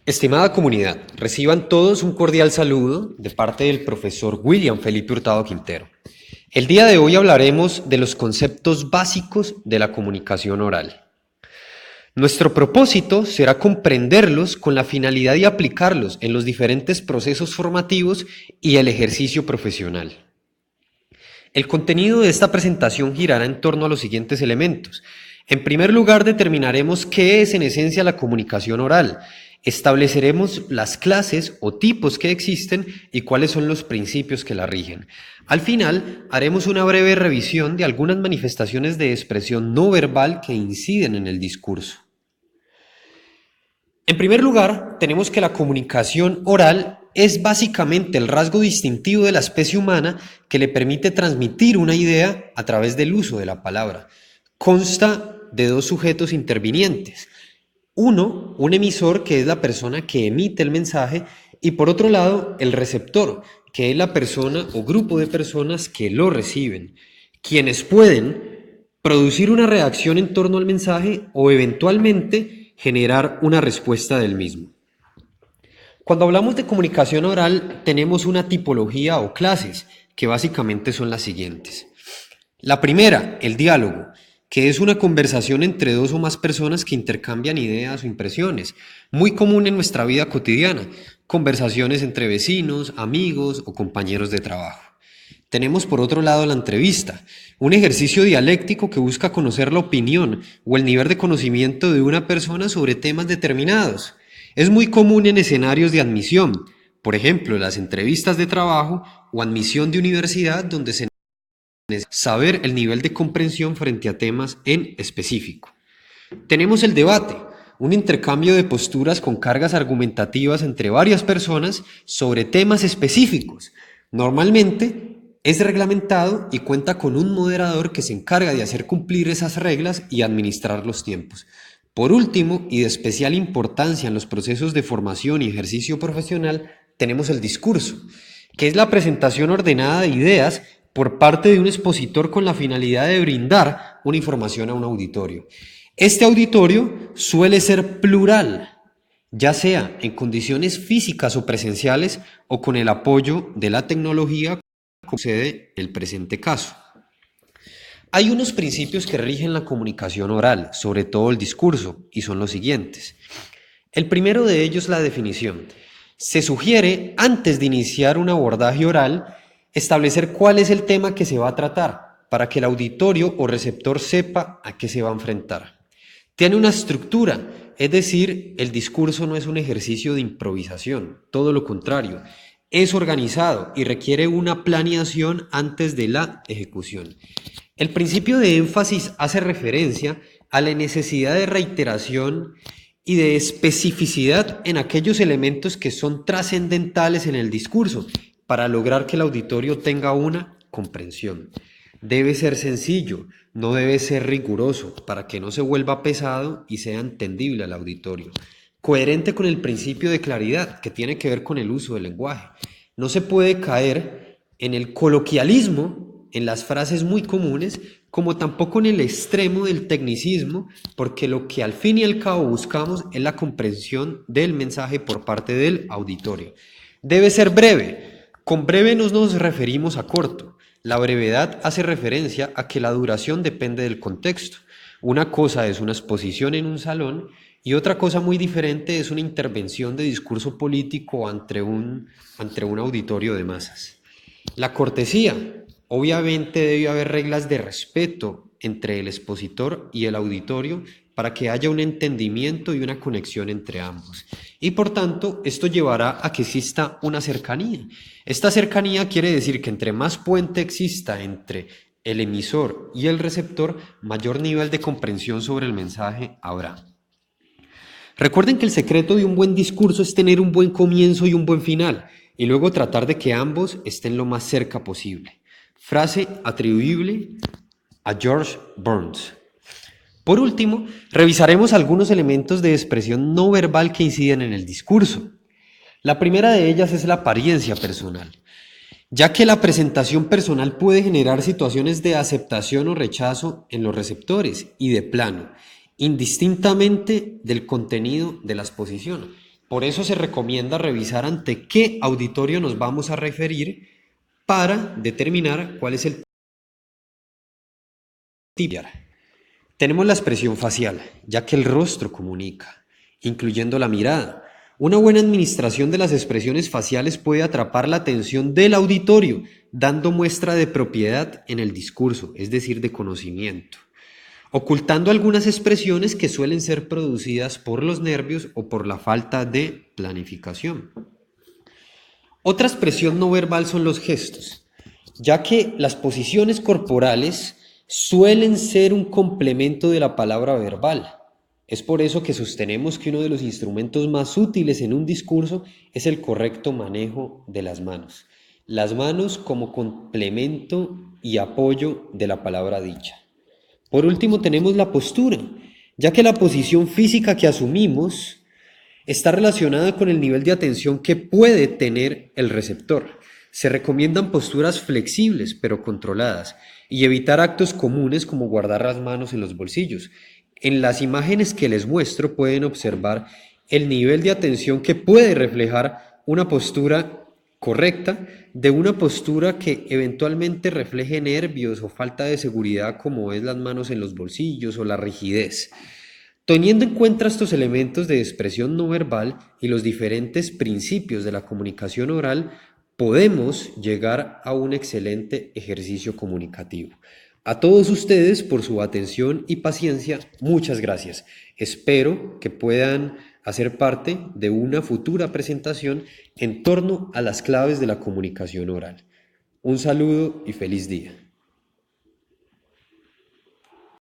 Estimada comunidad, reciban todos un cordial saludo de parte del profesor William Felipe Hurtado Quintero. El día de hoy hablaremos de los conceptos básicos de la comunicación oral. Nuestro propósito será comprenderlos con la finalidad de aplicarlos en los diferentes procesos formativos y el ejercicio profesional. El contenido de esta presentación girará en torno a los siguientes elementos. En primer lugar, determinaremos qué es en esencia la comunicación oral. Estableceremos las clases o tipos que existen y cuáles son los principios que la rigen. Al final, haremos una breve revisión de algunas manifestaciones de expresión no verbal que inciden en el discurso. En primer lugar, tenemos que la comunicación oral es básicamente el rasgo distintivo de la especie humana que le permite transmitir una idea a través del uso de la palabra. Consta de dos sujetos intervinientes. Uno, un emisor, que es la persona que emite el mensaje, y por otro lado, el receptor, que es la persona o grupo de personas que lo reciben, quienes pueden producir una reacción en torno al mensaje o eventualmente generar una respuesta del mismo. Cuando hablamos de comunicación oral, tenemos una tipología o clases, que básicamente son las siguientes. La primera, el diálogo, que es una conversación entre dos o más personas que intercambian ideas o impresiones, muy común en nuestra vida cotidiana, conversaciones entre vecinos, amigos o compañeros de trabajo. Tenemos por otro lado la entrevista, un ejercicio dialéctico que busca conocer la opinión o el nivel de conocimiento de una persona sobre temas determinados. Es muy común en escenarios de admisión, por ejemplo, las entrevistas de trabajo o admisión de universidad, donde se necesita saber el nivel de comprensión frente a temas en específico. Tenemos el debate, un intercambio de posturas con cargas argumentativas entre varias personas sobre temas específicos. Normalmente es reglamentado y cuenta con un moderador que se encarga de hacer cumplir esas reglas y administrar los tiempos. Por último, y de especial importancia en los procesos de formación y ejercicio profesional, tenemos el discurso, que es la presentación ordenada de ideas por parte de un expositor con la finalidad de brindar una información a un auditorio. Este auditorio suele ser plural, ya sea en condiciones físicas o presenciales o con el apoyo de la tecnología, como sucede en el presente caso. Hay unos principios que rigen la comunicación oral, sobre todo el discurso, y son los siguientes. El primero de ellos es la definición. Se sugiere, antes de iniciar un abordaje oral, establecer cuál es el tema que se va a tratar, para que el auditorio o receptor sepa a qué se va a enfrentar. Tiene una estructura, es decir, el discurso no es un ejercicio de improvisación, todo lo contrario, es organizado y requiere una planeación antes de la ejecución. El principio de énfasis hace referencia a la necesidad de reiteración y de especificidad en aquellos elementos que son trascendentales en el discurso para lograr que el auditorio tenga una comprensión. Debe ser sencillo, no debe ser riguroso para que no se vuelva pesado y sea entendible al auditorio. Coherente con el principio de claridad que tiene que ver con el uso del lenguaje. No se puede caer en el coloquialismo, en las frases muy comunes, como tampoco en el extremo del tecnicismo, porque lo que al fin y al cabo buscamos es la comprensión del mensaje por parte del auditorio. Debe ser breve. Con breve no nos referimos a corto. La brevedad hace referencia a que la duración depende del contexto. Una cosa es una exposición en un salón y otra cosa muy diferente es una intervención de discurso político ante un auditorio de masas. La cortesía. Obviamente debe haber reglas de respeto entre el expositor y el auditorio para que haya un entendimiento y una conexión entre ambos. Y por tanto, esto llevará a que exista una cercanía. Esta cercanía quiere decir que entre más puente exista entre el emisor y el receptor, mayor nivel de comprensión sobre el mensaje habrá. Recuerden que el secreto de un buen discurso es tener un buen comienzo y un buen final, y luego tratar de que ambos estén lo más cerca posible. Frase atribuible a George Burns. Por último, revisaremos algunos elementos de expresión no verbal que inciden en el discurso. La primera de ellas es la apariencia personal, ya que la presentación personal puede generar situaciones de aceptación o rechazo en los receptores y de plano, indistintamente del contenido de la exposición. Por eso se recomienda revisar ante qué auditorio nos vamos a referir para determinar cuál es el tipo. Tenemos la expresión facial, ya que el rostro comunica, incluyendo la mirada. Una buena administración de las expresiones faciales puede atrapar la atención del auditorio, dando muestra de propiedad en el discurso, es decir, de conocimiento, ocultando algunas expresiones que suelen ser producidas por los nervios o por la falta de planificación. Otra expresión no verbal son los gestos, ya que las posiciones corporales suelen ser un complemento de la palabra verbal. Es por eso que sostenemos que uno de los instrumentos más útiles en un discurso es el correcto manejo de las manos. Las manos como complemento y apoyo de la palabra dicha. Por último tenemos la postura, ya que la posición física que asumimos está relacionada con el nivel de atención que puede tener el receptor. Se recomiendan posturas flexibles pero controladas y evitar actos comunes como guardar las manos en los bolsillos. En las imágenes que les muestro pueden observar el nivel de atención que puede reflejar una postura correcta de una postura que eventualmente refleje nervios o falta de seguridad como es las manos en los bolsillos o la rigidez. Teniendo en cuenta estos elementos de expresión no verbal y los diferentes principios de la comunicación oral, podemos llegar a un excelente ejercicio comunicativo. A todos ustedes por su atención y paciencia, muchas gracias. Espero que puedan hacer parte de una futura presentación en torno a las claves de la comunicación oral. Un saludo y feliz día.